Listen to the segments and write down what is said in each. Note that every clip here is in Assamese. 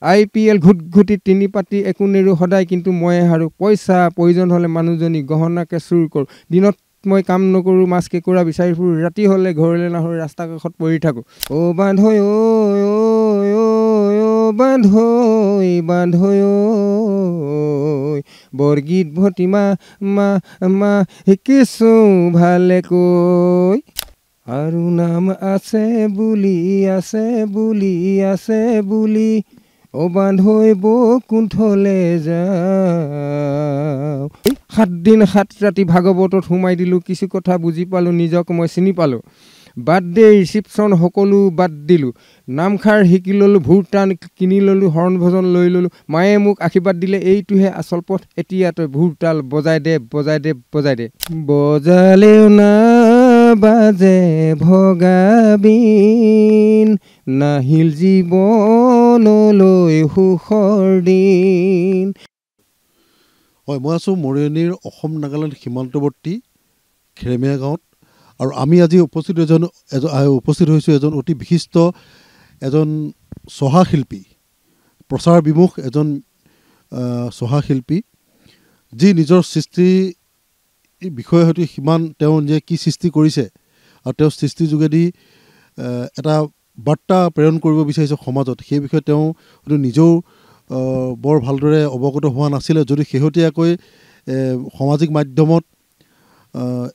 IPL ঘুটঘুটি তিনি পাতি একো নেৰো সদায় কিন্তু মই হাৰো পইচা প্ৰয়োজন হ'লে মানুহজনী গহনাকে চুৰ কৰোঁ দিনত মই কাম নকৰোঁ মাছ কেঁকুৰা বিচাৰি ফুৰোঁ ৰাতি হ'লে ঘৰলৈ নাহোঁ ৰাস্তা কাষত পৰি থাকোঁ অ বান্ধৈ ঐ ঐ ঐ বান্ধৈ বান্ধৈ ঐ বৰগীত ভটিমা মা মা শিকিছোঁ ভালেকৈ আৰু নাম আছে বুলি অ বান্ধৈ বৈকুণ্ঠলে যাওঁ 7 দিন 7 ৰাতি ভাগৱতত সোমাই দিলোঁ কিছু কথা বুজি পালোঁ নিজক মই চিনি পালোঁ বাৰ্থডে ৰিচিপশ্যন সকলো বাদ দিলোঁ নামখাৰ শিকি ল'লোঁ ভূৰটান কিনি ল'লোঁ হৰণ ভজন লৈ ল'লোঁ মায়ে মোক আশীৰ্বাদ দিলে এইটোহে আচল পথ এতিয়া তই ভূৰতাল বজাই দে বজাই দে বজাই দে বজালেও না বাজে ভগাবিন নাহিল জীৱনলৈ সুখৰ দিন হয় মই আছোঁ মৰিয়নিৰ অসম নাগালেণ্ড সীমান্তৱৰ্তী খেৰেমীয়া গাঁৱত আৰু আমি আজি উপস্থিত হৈছোঁ এজন অতি বিশিষ্ট এজন চহা শিল্পী প্ৰচাৰ বিমুখ এজন চহা শিল্পী যি নিজৰ সৃষ্টি বিষয়ে হয়তো সিমান তেওঁ যে কি সৃষ্টি কৰিছে আৰু তেওঁ সৃষ্টিৰ যোগেদি এটা বাৰ্তা প্ৰেৰণ কৰিব বিচাৰিছে সমাজত সেই বিষয়ে তেওঁ হয়তো নিজেও বৰ ভালদৰে অৱগত হোৱা নাছিলে যদি শেহতীয়াকৈ সামাজিক মাধ্যমত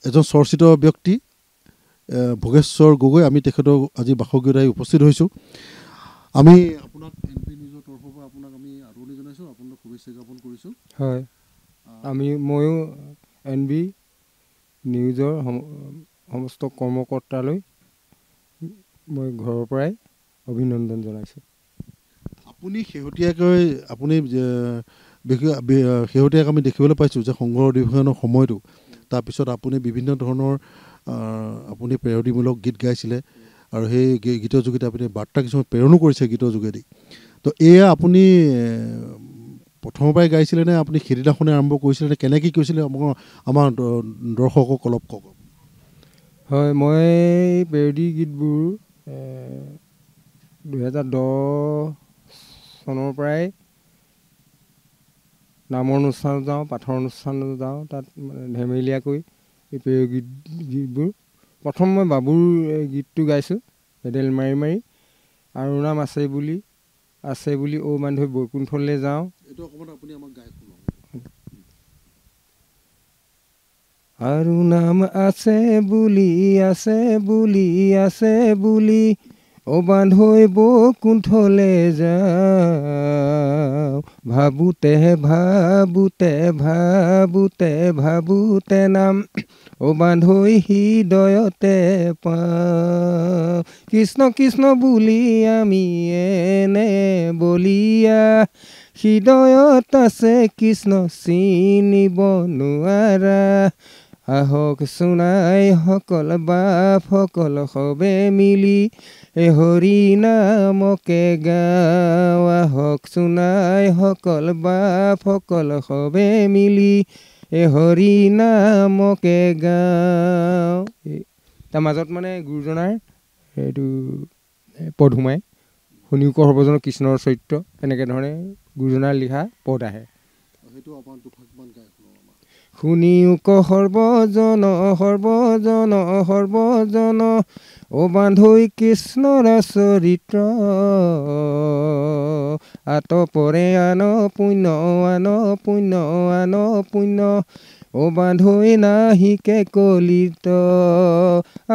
এজন চৰ্চিত ব্যক্তি ভোগেশ্বৰ গগৈ আমি তেখেতক আজি বাসগৃহত উপস্থিত হৈছোঁ আমি আপোনাক NP নিউজৰ তৰফৰ পৰা আপোনাক আমি আদৰণি জনাইছোঁ আপোনাক শুভেচ্ছা জ্ঞাপন কৰিছোঁ হয় ময়ো NB নিউজৰ সমস্ত কৰ্মকৰ্তালৈ মই ঘৰৰ পৰাই অভিনন্দন জনাইছোঁ আপুনি শেহতীয়াকৈ আমি দেখিবলৈ পাইছোঁ যে সংঘৰ অধিৱেশনৰ সময়টো তাৰপিছত আপুনি বিভিন্ন ধৰণৰ আপুনি পেৰডিমূলক গীত গাইছিলে আৰু সেই গীতৰ যোগেদি আপুনি বাৰ্তা কিছুমান প্ৰেৰণো কৰিছে গীতৰ যোগেদি তো এয়া আপুনি প্ৰথমৰ পৰাই গাইছিলে নে আপুনি সেইদিনাখনে আৰম্ভ কৰিছিলে নে কেনেকৈ কৈছিলে আমাৰ দৰ্শকক অলপ কওক হয় মই পেৰডি গীতবোৰ 2010 চনৰ পৰাই নামৰ অনুষ্ঠানত যাওঁ পাঠৰ অনুষ্ঠানত যাওঁ তাত ধেমেলীয়াকৈ এই পেৰডি গীতবোৰ প্ৰথম মই বাবুৰ গীতটো গাইছোঁ পেডেল মাৰি মাৰি আৰু নাম আছে বুলি অ বান্ধৈ বৈকুণ্ঠলৈ যাওঁ এইটো অকণমান আপুনি আমাক গাই শুনাওক আৰু নাম আছে বুলি অ বান্ধৈ বৈকুণ্ঠলে যাওঁ ভাবোতে নাম অ বান্ধৈ হৃদয়তে পাওঁ কৃষ্ণ কৃষ্ণ বুলি আমি এনে বলিয়া হৃদয়ত আছে কৃষ্ণ চিনিব নোৱাৰা আহক শুনাই সকল বাপ সকল সবে মিলি হৰি নামকে গাওঁ আহক শুনাই সকল বাপ সকল সবে মিলি হৰি নামকে গাওঁ তাৰ মাজত মানে গুৰুজনাৰ এইটো পদ সোমাই শুনি উক সৰ্বজন কৃষ্ণৰ চৰিত্ৰ এনেকৈ ধৰণে গুৰুজনাৰ লিখা পদ আহে শুনি উক সৰ্বজন অ বান্ধৈ কৃষ্ণৰ চৰিত্ৰ আতপৰে আন পুণ্য অ বান্ধৈ নাহিকে কলিত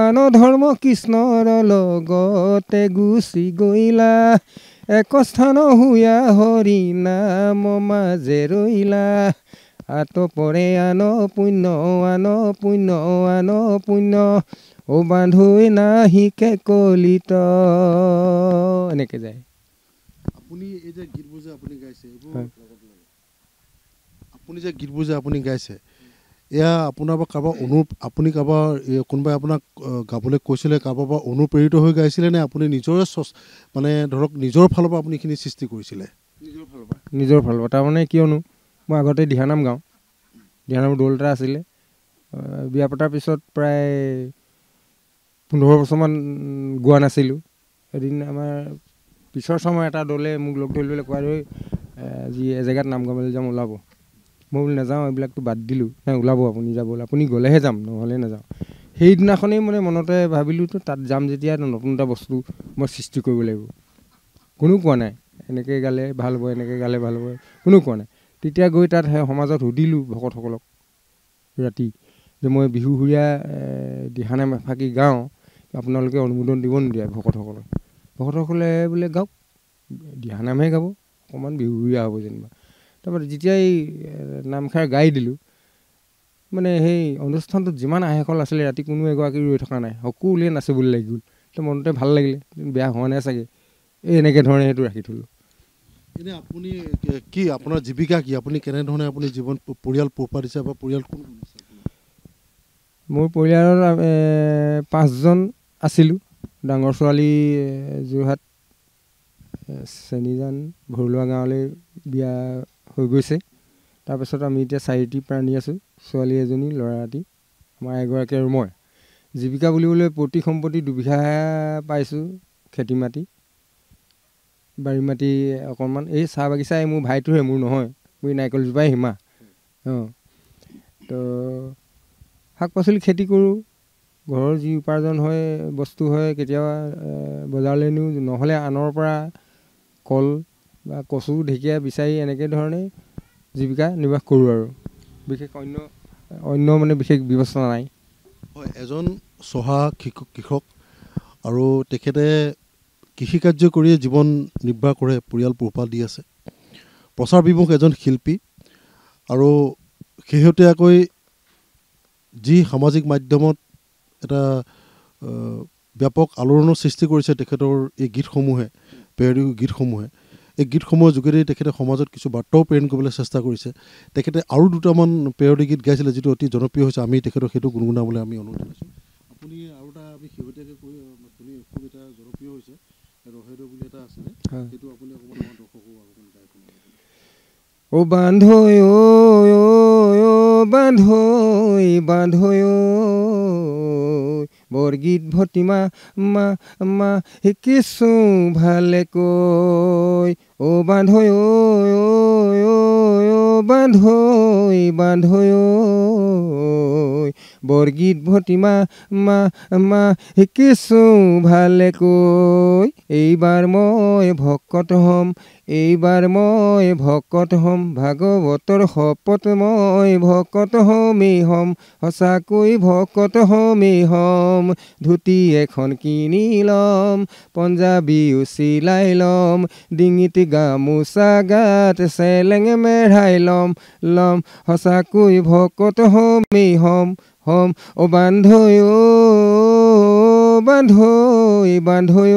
আন ধৰ্ম কৃষ্ণৰ লগতে গুচি গইলা এক স্থান হুয়া হৰি নাম মাজে ৰইলা আতপৰে আন পুণ্য অ বান্ধৈ নাহিকে কলিত এনেকৈ যায় আপুনি এই যে গীতবোৰ যে আপুনি গাইছে গীতবোৰ যে আপুনি গাইছে এয়া আপোনাৰ পৰা কাৰোবাৰ আপুনি কাৰোবাৰ কোনোবাই আপোনাক গাবলৈ কৈছিলে কাৰোবাৰ পৰা অনুপ্ৰেৰিত হৈ গাইছিলে নে আপুনি নিজৰে মানে ধৰক নিজৰ ফালৰ পৰা আপুনি এইখিনি সৃষ্টি কৰিছিলে নিজৰ ফালৰ পৰা তাৰমানে কিয়নো মই আগতে দিহানাম গাওঁ দিহানামৰ দল এটা আছিলে বিয়া পতাৰ পিছত প্ৰায় 15 বছৰমান গোৱা নাছিলোঁ এদিন আমাৰ পিছৰ সময় এটা দলে মোক লগ ধৰি লৈ কোৱা যি এজেগাত নাম গাবলৈ যাম ওলাব। মই বোলো নাযাওঁ, এইবিলাকতো বাদ দিলোঁ। নাই ওলাব, আপুনি যাব, আপুনি গ'লেহে যাম, নহ'লে নাযাওঁ। সেইদিনাখনেই মানে মনতে ভাবিলোঁ তো তাত যাম যেতিয়া নতুন এটা বস্তু মই সৃষ্টি কৰিব লাগিব। কোনো কোৱা নাই এনেকৈ গালে ভাল হ'ব, এনেকৈ গালে ভাল হ'ব, কোনো কোৱা নাই। তেতিয়া গৈ তাত সেই সমাজত সুধিলোঁ ভকতসকলক ৰাতি যে মই বিহুসুৰীয়া দিহানাম এফাকি গাওঁ, আপোনালোকে অনুমোদন দিব নিদিয়ে ভকতসকলক? ভকতসকলে বোলে গাওক, দিহানামহে গাব, অকণমান বিহুসুৰীয়া হ'ব যেনিবা। তাৰপৰা যেতিয়া এই নামষাৰ গাই দিলোঁ, মানে সেই অনুষ্ঠানটোত যিমান আহেসকল আছিলে ৰাতি কোনো এগৰাকী ৰৈ থকা নাই, সকলোৱে নাচিবলৈ লাগি গ'ল। তো মনতে ভাল লাগিলে, বেয়া হোৱা নাই চাগে, এনেকৈ ধৰণে সেইটো ৰাখি থ'লোঁ। এনে আপুনি কি আপোনাৰ জীৱিকা কি? আপুনি কেনেধৰণে আপুনি জীৱন পৰিয়াল পোহপাল দিছে বা পৰিয়াল কোন কোন আছে? মোৰ পৰিয়ালত 5জন আছিলোঁ। ডাঙৰ ছোৱালী যোৰহাট চেনিজান ভৰুলোৱা গাঁৱলৈ বিয়া হৈ গৈছে। তাৰপিছত আমি এতিয়া 4টি প্ৰাণী আছোঁ, ছোৱালী এজনী, ল'ৰা এটি, আমাৰ এগৰাকী আৰু মই। জীৱিকা বুলিবলৈ প্ৰতি সম্পত্তি 2 বিঘা পাইছোঁ, খেতি মাটি, বাৰী মাটি অকণমান। এই চাহ বাগিচাই মোৰ ভাইটোহে, মোৰ নহয়, মোৰ নাৰিকলজোপাই সীমা। তো শাক পাচলি খেতি কৰোঁ, ঘৰৰ যি উপাৰ্জন হয় বস্তু হয় কেতিয়াবা বজাৰলৈ নিওঁ, নহ'লে আনৰ পৰা কল বা কচু ঢেকীয়া বিচাৰি এনেকৈ ধৰণে জীৱিকা নিৰ্বাহ কৰোঁ। আৰু বিশেষ অন্য মানে বিশেষ ব্যৱস্থা নাই। হয়, এজন চহা কৃষক আৰু তেখেতে কৃষিকাৰ্য কৰিয়ে জীৱন নিৰ্বাহ কৰে, পৰিয়াল পোহপাল দি আছে। প্ৰচাৰ বিমুখ এজন শিল্পী আৰু শেহতীয়াকৈ যি সামাজিক মাধ্যমত এটা ব্যাপক আলোড়নৰ সৃষ্টি কৰিছে তেখেতৰ এই গীতসমূহে, পেৰডি গীতসমূহে। এই গীতসমূহৰ যোগেদি তেখেতে সমাজত কিছু বাৰ্তাও প্ৰেৰণ কৰিবলৈ চেষ্টা কৰিছে। তেখেতে আৰু 2টামান পেৰডি গীত গাইছিলে, যিটো অতি জনপ্ৰিয় হৈছে। আমি তেখেতক সেইটো গুণগুণাবলৈ আমি অনুৰোধ জনাইছোঁ। আপুনি আৰু এটা আমি শেহতীয়াকৈ শুনি খুব এটা জনপ্ৰিয় হৈছে, ৰহেদ বুলি এটা আছিলে, সেইটো আপুনি অকণমান আমাৰ দৰ্শকক অকণমান গাই শুনাব। অ বান্ধৈ অ বান্ধৈ বান্ধৈ বৰগীত ভতিমা মা মা শিকিছোঁ ভালেকৈ। অ বান্ধৈ বান্ধৈ বান্ধৈ বৰগীত ভতিমা মা মা শিকিছোঁ ভালেকৈ। এইবাৰ মই ভকত হ'ম, এইবাৰ মই ভকত হ'ম, ভাগৱতৰ শপত মই ভকত হ'মেই হ'ম, সঁচাকৈ ভকত হ'মেই হ'ম। ধুতি এখন কিনি ল'ম, পঞ্জাবীও চিলাই ল'ম, ডিঙিত গামোচা গাত চেলেং মেৰাই ল'ম, সঁচাকৈ ভকত হ'মেই হ'ম। অ বান্ধৈ বান্ধৈ বান্ধৈ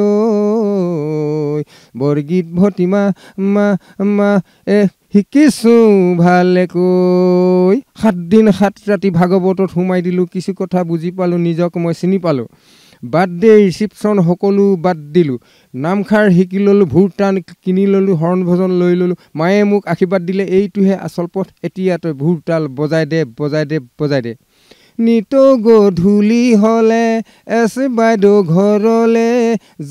বৰগীত ভতিমা মা মা শিকিছোঁ ভালেকৈ। 7 দিন 7 ৰাতি ভাগৱতত সোমাই দিলোঁ, কিছু কথা বুজি পালোঁ, নিজক মই চিনি পালোঁ। বাৰ্থডে ৰিচিপশ্যন সকলো বাদ দিলোঁ, নামষাৰ শিকি ল'লোঁ, ভোৰ টান কিনি ল'লোঁ, হৰণ ভজন লৈ ল'লোঁ। মায়ে মোক আশীৰ্বাদ দিলে, এইটোহে আচল পথ, এতিয়া তই ভোৰ তাল বজাই দে বজাই দে বজাই দে। নিত গধূলি হ'লে বাইদেউ ঘৰলে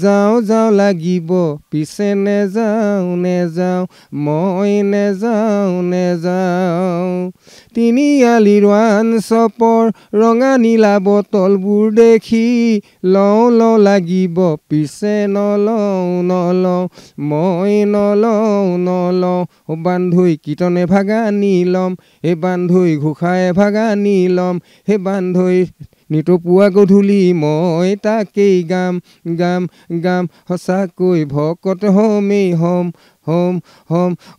যাওঁ যাওঁ লাগিব, পিছে নেযাওঁ মই নেযাওঁ। তিনিআলিৰ ৱান শ্বপৰ ৰঙা নীলা বটলবোৰ দেখি লওঁ লাগিব, পিছে নলওঁ মই নলওঁ। অ বান্ধৈ কীৰ্তনে ভাগানি ল'ম, হে বান্ধৈ ঘোষাৰে ভাগানি ল'ম, হে বান্ধৈ নিতপুৱা গধূলি মই তাকেই গাম। সঁচাকৈ ভকত হ'মেই হ'ম।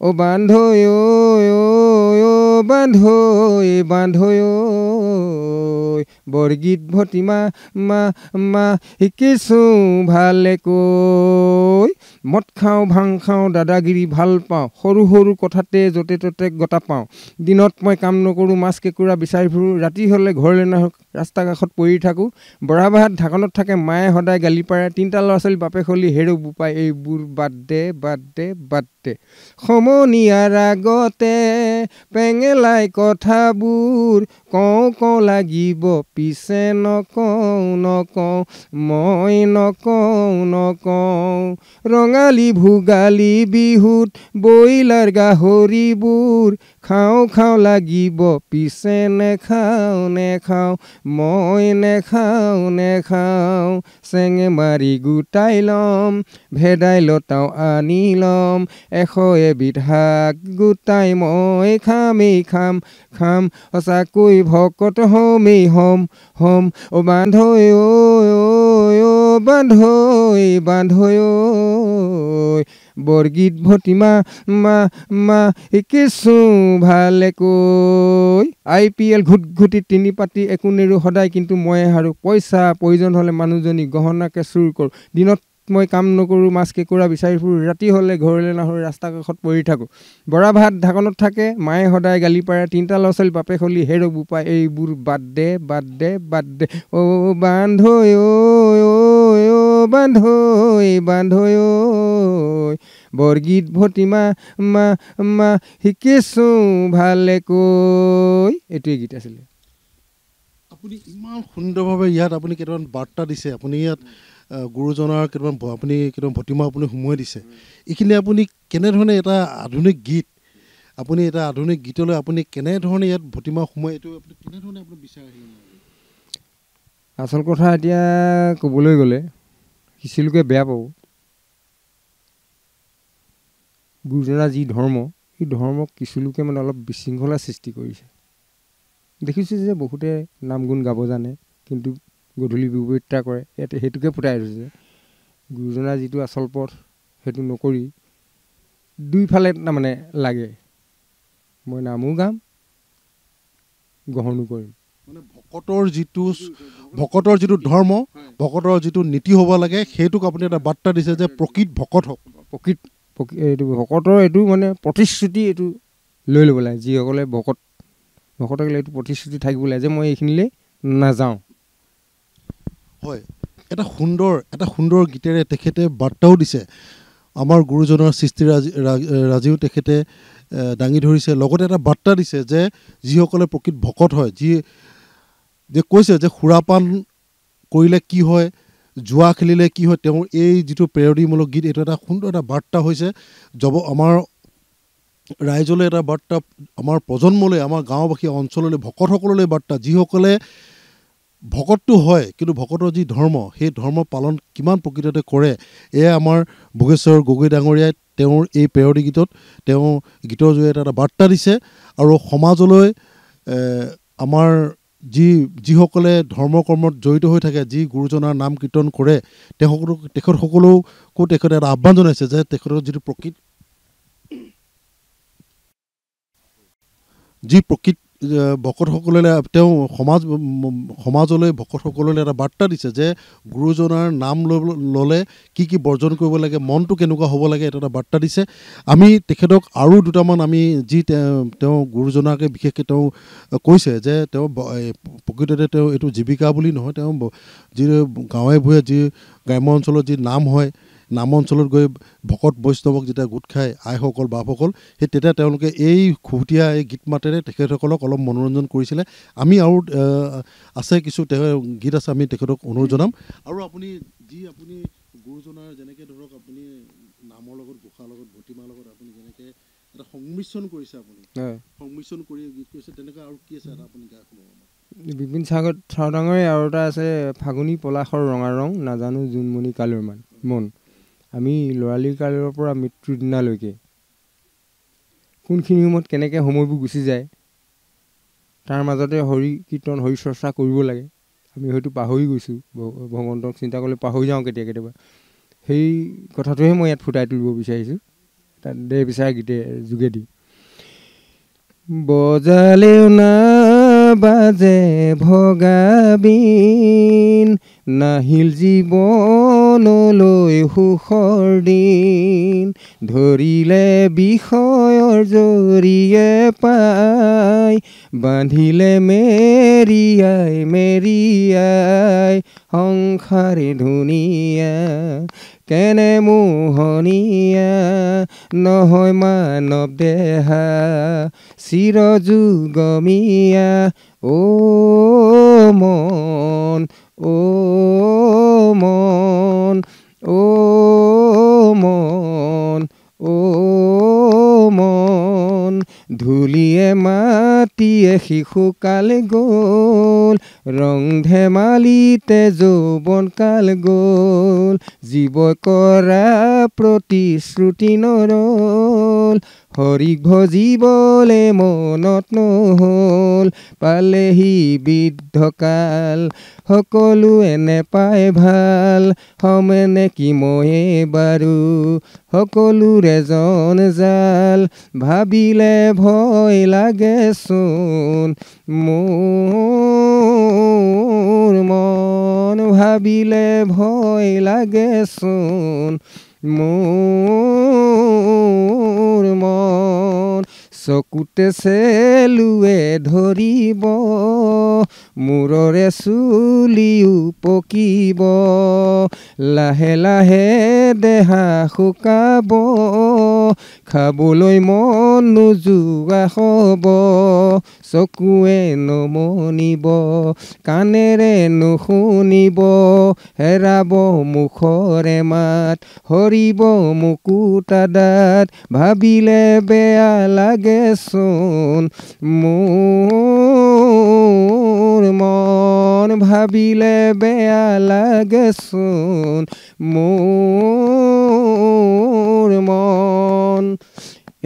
অ বান্ধৈ বান্ধৈ বৰগীত ভতিমা মা মা শিকিছোঁ ভালেকৈ। মদ খাওঁ, ভাং খাওঁ, দাদাগিৰি ভাল পাওঁ, সৰু সৰু কথাতে য'তে ত'তে গতা পাওঁ। দিনত মই কাম নকৰোঁ, মাছ কেঁকুৰা বিচাৰি ফুৰোঁ, ৰাতি হ'লে ঘৰলৈ নাহোঁ, ৰাস্তা কাষত পৰি থাকোঁ। বৰা ভাত ঢাকনত থাকে, মায়ে সদায় গালি পাৰে, 3টা ল'ৰা ছোৱালী বাপেক হ'লি হেৰৌ বোপাই, এইবোৰ বাদ দে। বাটে সমনীয়াৰ আগতে পেঙেলাই কথাবোৰ কওঁ লাগিব পিছে নকওঁ মই নকওঁ ৰঙালী ভোগালী বিহুত বইলাৰ গাহৰিবোৰ খাওঁ লাগিব পিছে নেখাওঁ মই নেখাওঁ চেঙে মাৰি গোটাই ল'ম ভেদাইলতাও আনি ল'ম 100 এবিধ শাক গোটাই মই খাম সঁচাকৈ ভকত হমেই হম অ বান্ধৈ ঐ বান্ধৈ ঐ বৰগীত ভতিমা মা শিকিছো ভালেকৈ IPL ঘুটি 3 পাতি একো নেৰো সদায় কিন্তু মই হাৰো পইচা প্ৰয়োজন হ'লে মানুহজনী গহনাকে চুৰ কৰোঁ দিনত মই কাম নকৰোঁ মাছ কেঁকুৰা বিচাৰি ফুৰোঁ ৰাতি হ'লে ঘৰলৈ নাহোঁ ৰাস্তা কাষত পৰি থাকোঁ বৰা ভাত ঢাকনত থাকে মায়ে সদায় গালি পাৰে 3টা ল'ৰা ছোৱালী বাপেক হ'লি হেৰ বোপাই এইবোৰ বাদ দে অ বান্ধৈ ঐ বান্ধৈ ঐ বৰগীত ভতিমা মা শিকিছো ভালেকৈ এইটোৱে গীত আছিলে আপুনি ইমান সুন্দৰভাৱে ইয়াত আপুনি কেইটামান বাৰ্তা দিছে আপুনি ইয়াত গুৰুজনাৰ কেইটামান আপুনি কেইটামান ভতিমা আপুনি সোমোৱাই দিছে এইখিনি আপুনি কেনেধৰণে এটা আধুনিক গীত আপুনি এটা আধুনিক গীতলৈ আপুনি কেনেধৰণে ইয়াত ভতিমা সোমোৱাই এইটো আপুনি কেনেধৰণে আপুনি বিচাৰ আহিলে আচল কথা এতিয়া ক'বলৈ গ'লে কিছু লোকে বেয়া পাব গুৰুজনাৰ যি ধৰ্ম এই ধৰ্মক কিছু লোকে মানে অলপ বিশৃংখলা সৃষ্টি কৰিছে দেখিছোঁ যে বহুতে নাম গুণ গাব জানে কিন্তু গধূলি বিপৰীতা কৰে ইয়াতে সেইটোকে ফুটাই থৈছে গুৰুজনাৰ যিটো আচল পথ সেইটো নকৰি দুইফালে তাৰমানে লাগে মই নামো গাম গ্ৰহণো কৰিম মানে ভকতৰ যিটো ধৰ্ম ভকতৰ যিটো নীতি হ'ব লাগে সেইটোক আপুনি এটা বাৰ্তা দিছে যে প্ৰকৃত ভকত হওক এইটো ভকতৰ এইটো মানে প্ৰতিশ্ৰুতি এইটো লৈ ল'ব লাগে যিসকলে ভকতক এইটো প্ৰতিশ্ৰুতি থাকিব লাগে যে মই এইখিনিলৈ নাযাওঁ হয় এটা সুন্দৰ গীতেৰে তেখেতে বাৰ্তাও দিছে আমাৰ গুৰুজনাৰ সৃষ্টিৰাজিও তেখেতে দাঙি ধৰিছে লগতে এটা বাৰ্তা দিছে যে যিসকলে প্ৰকৃত ভকত হয় যে কৈছে যে সুৰাপান কৰিলে কি হয় জুৱা খেলিলে কি হয় তেওঁৰ এই যিটো পেৰডিমূলক গীত এইটো এটা সুন্দৰ এটা বাৰ্তা হৈছে আমাৰ ৰাইজলৈ এটা বাৰ্তা আমাৰ প্ৰজন্মলৈ আমাৰ গাঁওবাসী অঞ্চললৈ ভকতসকললৈ বাৰ্তা যিসকলে ভকতটো হয় কিন্তু ভকতৰ যি ধৰ্ম সেই ধৰ্ম পালন কিমান প্ৰকৃততে কৰে এয়া আমাৰ ভোগেশ্বৰ গগৈ ডাঙৰীয়াই তেওঁৰ এই পেৰডি গীতত তেওঁ গীতৰ জৰিয়তে এটা বাৰ্তা দিছে আৰু সমাজলৈ আমাৰ যিসকলে ধৰ্ম কৰ্মত জড়িত হৈ থাকে যি গুৰুজনাৰ নাম কীৰ্তন কৰে তেখেতসকলকো তেখেতে এটা আহ্বান জনাইছে যে তেখেতৰ যিটো প্ৰকৃত ভকতসকললৈ তেওঁ সমাজলৈ ভকতসকললৈ এটা বাৰ্তা দিছে যে গুৰুজনাৰ নাম ল'লে কি বৰ্জন কৰিব লাগে মনটো কেনেকুৱা হ'ব লাগে এটা বাৰ্তা দিছে আমি তেখেতক আৰু দুটামান আমি যি তেওঁ গুৰুজনাকে বিশেষকৈ তেওঁ কৈছে যে তেওঁ প্ৰকৃততে তেওঁ এইটো জীৱিকা বুলি নহয় তেওঁ যি গাঁৱে ভূঞে যি গ্ৰাম্য অঞ্চলত যি নাম হয় নাম অঞ্চলত গৈ ভকত বৈষ্ণৱক যেতিয়া গোট খায় আইসকল বাপসকল সেই তেতিয়া তেওঁলোকে এই খুহুতীয়া এই গীত মাতেৰে তেখেতসকলক অলপ মনোৰঞ্জন কৰিছিলে আমি আৰু আছে কিছু গীত আছে আমি তেখেতক অনুৰোধ জনাম আৰু আপুনি গুৰুজনাৰ যেনেকৈ ধৰক আপুনি নামৰ লগত ঘোষাৰ লগত ভতিমাৰ লগত আপুনি যেনেকৈ এটা সংমিশ্ৰণ কৰিছে আপুনি সংমিশ্ৰণ কৰি গীত কৰিছে তেনেকৈ আৰু কি আছে এটা আপুনি গাই শুনাব বিপিন চাওডাঙৰে আৰু এটা আছে ফাগুনী পলাশৰ ৰঙা ৰং নাজানো জোনমণি কালৰ মন আমি ল'ৰালিৰ কালৰ পৰা মৃত্যুৰ দিনালৈকে কোনখিনি সময়ত কেনেকৈ সময়বোৰ গুচি যায় তাৰ মাজতে হৰি কীৰ্তন হৰি চৰ্চা কৰিব লাগে আমি হয়তো পাহৰি গৈছোঁ ভগৱন্তক চিন্তা কৰিলে পাহৰি যাওঁ কেতিয়াবা সেই কথাটোহে মই ইয়াত ফুটাই তুলিব বিচাৰিছোঁ তাত দে বিচাৰ গীতে যোগেদি বজালেও না বাজে ভগাবিন নাহিল জীৱনলৈ সুখৰ দিন ধৰিলে বিষয় জৰিয়ে পাই বান্ধিলে মেৰিয়াই মেৰিয়াই সংসাৰে ধুনীয়া কেনে মোহনীয়া নহয় মানৱ দেহা চিৰযুগমীয়া ও মন ও মন ও মন ও মন ধূলিয়ে মাটিয়ে শিশুকাল গ'ল ৰং ধেমালিতে যৌৱনকাল গ'ল জীৱই কৰা প্ৰতিশ্ৰুতি নৰল হৰিক ভজিবলে মনত নহ'ল পালেহি বৃদ্ধকাল সকলোৱে নেপায় ভাল সমেনে কি ময়ে বাৰু সকলোৰে জনজাল ভাবিলে ভয় লাগেচোন মোৰ মন ভাবিলে ভয় লাগেচোন মোৰ মন চকুতে চেলুৱে ধৰিব মূৰৰে চুলিও পকিব লাহে লাহে দেহা শুকাব খাবলৈ মন নোযোৱা হ'ব চকুৱে নমনিব কাণেৰে নুশুনিব হেৰাব মুখৰে মাত হৰিব মুকুতা দাঁত ভাবিলে বেয়া লাগেচোন মোৰ মন ভাবিলে বেয়া লাগেচোন মোৰ মন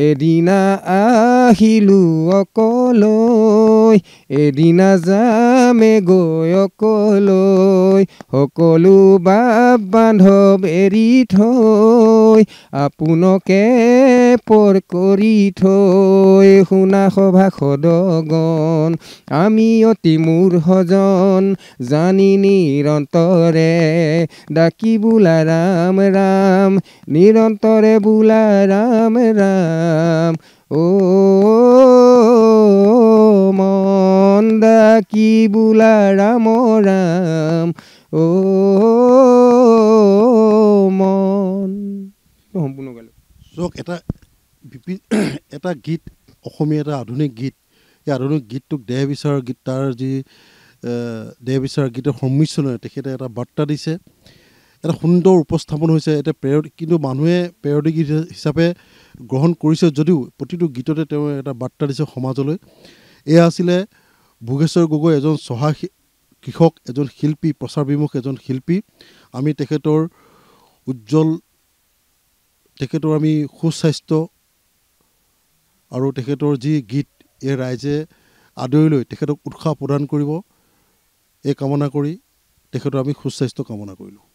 এদিনা আহিলো অকলৈ এদিনা যামে গৈ অকলৈ সকলো বাপ বান্ধৱ এৰি থৈ আপোনকে পৰ কৰি থৈ শুনা সভা সদগণ আমি অতি মূৰ্খজন জানি নিৰন্তৰে ডাকি বোলা ৰাম ৰাম নিৰন্তৰে বোলা ৰাম ৰাম ও মন ডাকি বোলা ৰাম ৰাম ও মন সম্পূৰ্ণ গালো চাওক এটা গীত অসমীয়া এটা আধুনিক গীত এই আধুনিক গীতটোক দেহ বিচাৰৰ গীত তাৰ যি দেহ বিচাৰৰ গীতৰ সংমিশ্ৰণে তেখেতে এটা বাৰ্তা দিছে এটা সুন্দৰ উপস্থাপন হৈছে এটা কিন্তু মানুহে পেৰডি গীত হিচাপে গ্ৰহণ কৰিছে যদিও প্ৰতিটো গীততে তেওঁ এটা বাৰ্তা দিছে সমাজলৈ এয়া আছিলে ভোগেশ্বৰ গগৈ এজন চহা কৃষক এজন শিল্পী প্ৰচাৰ বিমুখ এজন শিল্পী আমি তেখেতৰ উজ্জ্বল তেখেতৰ আমি সুস্বাস্থ্য আৰু তেখেতৰ যি গীত এই ৰাইজে আদৰি লৈ তেখেতক উৎসাহ প্ৰদান কৰিব এই কামনা কৰি তেখেতৰ আমি সুস্বাস্থ্য কামনা কৰিলোঁ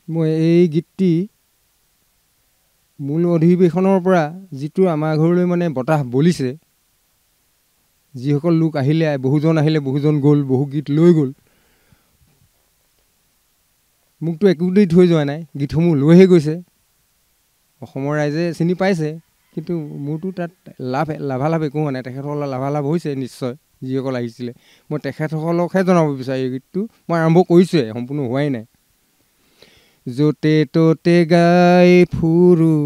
মই এই গীতটি মূল অধিৱেশনৰ পৰা যিটো আমাৰ ঘৰলৈ মানে বতাহ বলিছে যিসকল লোক আহিলে বহুজন গ'ল বহু গীত লৈ গ'ল মোকতো একো দি থৈ যোৱা নাই গীতসমূহ লৈহে গৈছে অসমৰ ৰাইজে চিনি পাইছে কিন্তু মোৰতো তাত লাভালাভ একো হোৱা নাই তেখেতসকলৰ লাভালাভ হৈছে নিশ্চয় যিসকল আহিছিলে মই তেখেতসকলকহে জনাব বিচাৰোঁ এই গীতটো মই আৰম্ভ কৰিছোঁহে সম্পূৰ্ণ হোৱাই নাই য'তে ত'তে গাই ফুৰো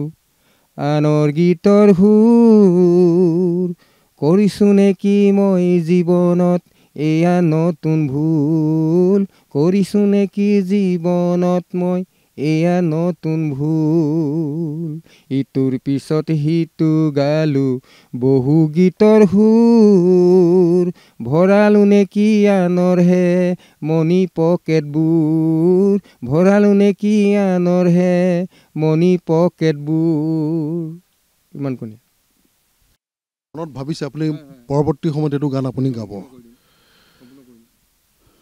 আনৰ গীতৰ সুৰ কৰিছোঁ নেকি মই জীৱনত এয়া নতুন ভুল কৰিছোঁ নেকি জীৱনত মই এয়া নতুন ভুল ইটোৰ পিছত সিটো গালো বহু গীতৰ সুৰ ভৰালো নেকি আনৰহে মণি পকেটবোৰ ভৰালো নেকি আনৰহে মণি পকেটবোৰ ইমান কোনে মনত ভাবিছে আপুনি পৰৱৰ্তী সময়ত এইটো গান আপুনি গাব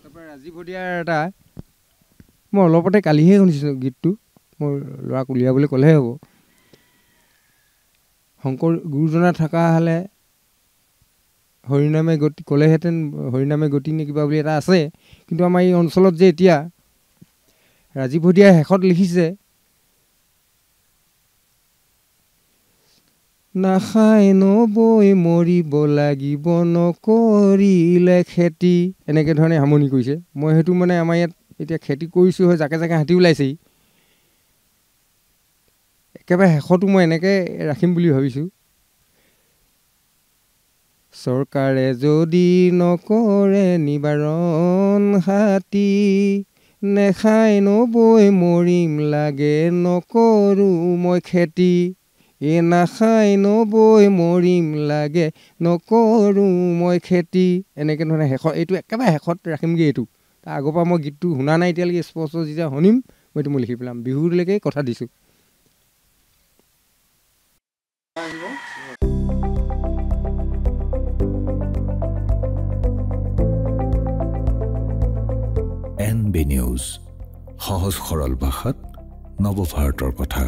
তাৰপৰা ৰাজীৱ ভদিয়াৰ এটা মই অলপতে কালিহে শুনিছোঁ গীতটো মোৰ ল'ৰাক উলিয়াবলৈ ক'লেহে হ'ব শংকৰ গুৰুজনা থকা হ'লে হৰিনামে গতি ক'লেহেঁতেন হৰিনামে গতি নে কিবা বুলি এটা আছে কিন্তু আমাৰ এই অঞ্চলত যে এতিয়া ৰাজীৱ ভদিয়াই শেষত লিখিছে নাখাই নবৈ মৰিব লাগিব নকৰিলে খেতি এনেকৈ ধৰণে সামৰণি কৰিছে মই সেইটো মানে আমাৰ ইয়াত এতিয়া খেতি কৰিছোঁ হয় জাকে জাকে হাতী ওলাইছেই একেবাৰে শেষতো মই এনেকৈ ৰাখিম বুলি ভাবিছোঁ চৰকাৰে যদি নকৰে নিবাৰণ হাতী নেখাই নবৈ মৰিম লাগে নকৰোঁ মই খেতি নাখাই নবৈ মৰিম লাগে নকৰোঁ মই খেতি এনেকৈ ধৰণে শেষত এইটো একেবাৰে শেষত ৰাখিমগৈ এইটো তাৰ আগৰ পৰা মই গীতটো শুনা নাই এতিয়ালৈকে স্পষ্ট যেতিয়া শুনিম মই এইটো মই লিখি পেলাম বিহুলৈকে কথা দিছোঁ NB নিউজ সহজ সৰল ভাষাত নৱভাৰতৰ কথা